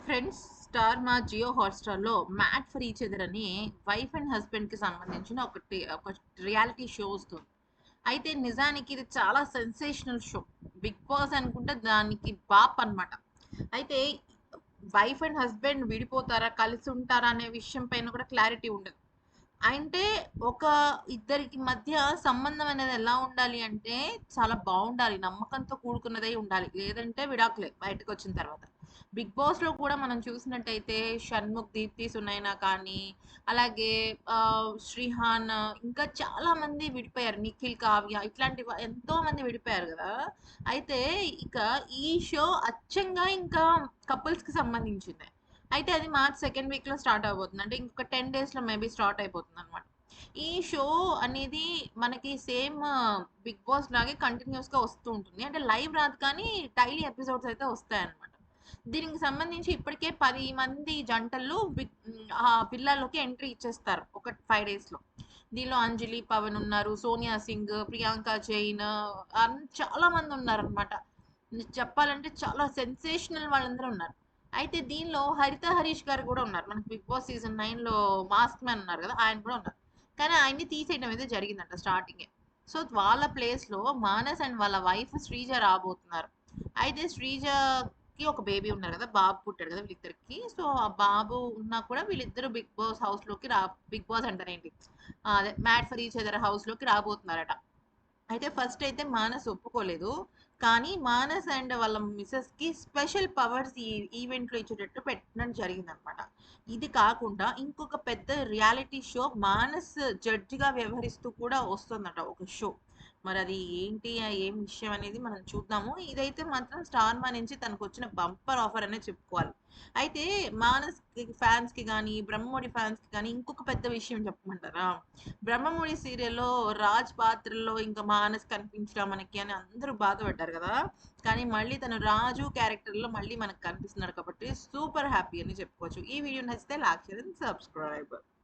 Friends Star Maa Jio హాట్‌స్టార్‌లో 'mad for each other' అని wife and హస్బెండ్‌కి సంబంధించిన ఒక రియాలిటీ షో వస్తుంది. అయితే నిజానికి ఇది చాలా సెన్సేషనల్ షో. 'బిగ్ బాస్' అనుకుంటే దానికి బాప్ అన్నమాట. అయితే వైఫ్ అండ్ హస్బెండ్ విడిపోతారా? కలిసి ఉంటారా? అనే విషయం పైన కూడా క్లారిటీ ఉండదు. అంటే ఒక ఇద్దరికి మధ్య సంబంధం అనేది ఎలా ఉండాలి అంటే చాలా బావుండాలి. నమ్మకంతో కూడుకున్నదై ఉండాలి. లేదంటే విడాకులే బయటకొచ్చిన తర్వాత. 'బిగ్ బాస్‌లో' కూడా మనం చూసినట్టయితే 'షణ్ముఖ్', 'దీప్తి సునైన' కానీ, అలాగే 'శ్రీహాన్' ఇంకా చాలామంది విడిపోయారు. 'నిఖిల్', 'కావ్య' ఇట్లాంటి ఎంతోమంది విడిపోయారు గదా! అయితే ఇక ఈ షో అచ్చంగా ఇంకా కపుల్స్‌కి సంబంధించిందే. అయితే అది మార్చ్ సెకండ్ వీక్‌లో స్టార్ట్ అవ్వబోతుంది. అంటే ఇంకొక 10 డేస్‌లో మేబీ స్టార్ట్ అయిపోతుందనమాట. ఈ షో అనేది మనకి సేమ్ 'బిగ్ బాస్' లాగే కంటిన్యూయస్‌గా వస్తూ ఉంటుంది. అంటే లైవ్ రాదు కానీ డైలీ ఎపిసోడ్స్ అయితే వస్తాయన్నమాట. దీనికి సంబంధించి ఇప్పటికే 10 మంది జంటలు విల్లాలోకి ఎంట్రీ ఇచ్చేస్తారు. ఒక 5 డేస్‌లో. దీనిలో అంజలి, పవన్ ఉన్నారు. సోనియా సింగ్, ప్రియాంక జైన్ చాలా మంది ఉన్నారనమాట. చెప్పాలంటే చాలా సెన్సేషనల్ వాళ్ళందరూ ఉన్నారు. అయితే దీనిలో 'హరిత హరీష్' గారు గూడా ఉన్నారు. మనకి 'బిగ్ బాస్' సీజన్ 9లో మాస్క్ మ్యాన్ ఉన్నారు గదా! ఆయన కూడా ఉన్నారు. కానీ ఆయన్ని తీసేయడం అయితే జరిగిందంట స్టార్టింగే. సో, వాళ్ళ ప్లేస్‌లో మానస్ అండ్ వాళ్ళ వైఫ్ శ్రీజ రాబోతున్నారు. అయితే శ్రీజకి ఒక బేబీ ఉన్నారు గదా! బాబు పుట్టాడు గదా! వీళ్ళిద్దరికీ. సో, ఆ బాబు ఉన్నా కూడా వీళ్ళిద్దరూ 'బిగ్ బాస్' హౌస్‌లోకి 'బిగ్ బాస్' అంటానేంటి అదే 'మ్యాడ్ ఫర్ ఈచ్ అదర్' హౌస్‌లోకి రాబోతున్నారట. అయితే ఫస్ట్ అయితే మానస్ ఒప్పుకోలేదు. కానీ మానస్ అండ్ వాళ్ళ మిసెస్‌కి స్పెషల్ పవర్స్ ఈ ఈవెంట్‌లో ఇచ్చేటట్టు పెట్టడం జరిగిందనమాట. ఇది కాకుండా ఇంకొక పెద్ద రియాలిటీ షో మానస్ జడ్జిగా వ్యవహరిస్తూ కూడా వస్తుందట ఒక షో. మరది ఏంటి? ఏం విషయం అనేది మనం చూద్దాము. ఇదైతే మాత్రం స్టార్ మా నుంచి తనకొచ్చిన బంపర్ ఆఫర్ అనే చెప్పుకోవాలి. అయితే మానస్‌కి ఫ్యాన్స్‌కి గాని, బ్రహ్మముడి ఫ్యాన్స్‌కి గాని ఇంకొక పెద్ద విషయం చెప్పమంటారా? 'బ్రహ్మముడి' సీరియల్‌లో రాజ్ పాత్రలో ఇంకా మానస్ కనిపించరా మనకి అని అందరూ బాధపడ్డారు గదా! కానీ మళ్ళీ తను రాజు క్యారెక్టర్‌లో మళ్ళీ మనకు కనిపిస్తున్నాడు కాబట్టి సూపర్ హ్యాపీ అని చెప్పుకోవచ్చు. ఈ వీడియో నచ్చితే లైక్, షేర్ అండ్ సబ్స్క్రైబ్.